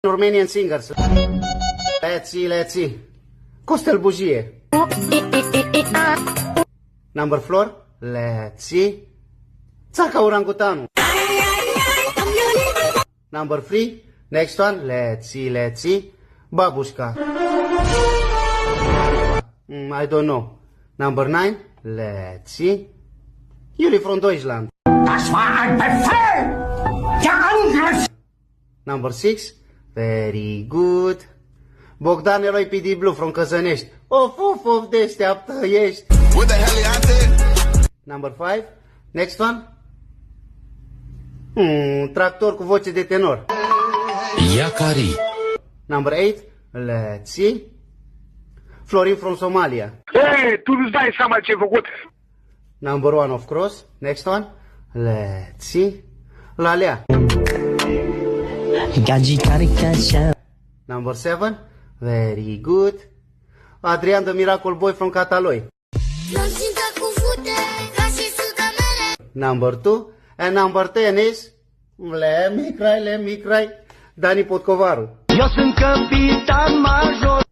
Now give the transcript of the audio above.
Romanian singers. Let's see. Costel Bujie. Number 4. Let's see. Țaca Orangutanu. Number 3. Next one. Let's see. Babushka. I don't know. Number 9. Let's see. Yuri from Deutschland. Das war ein Befehl! Der Angriff! Number 6. Very good. Bogdan Eroi PD Blue from Căzănești. Of, deșteaptă ești. What the hell I said? Number 5. Next one. Tractor cu voce de tenor. Iacari. Number 8. Let's see. Florin from Somalia. Ei, tu nu-ți dai seama ce ai făcut. Number 1, of course. Next one. Let's see. Lalea. Number 7. Very good. Adrian the Miracle Boy from Cataloi. Number 2. And number 10 is Let me cry. Dani Potcovaru. Eu sunt capitan major.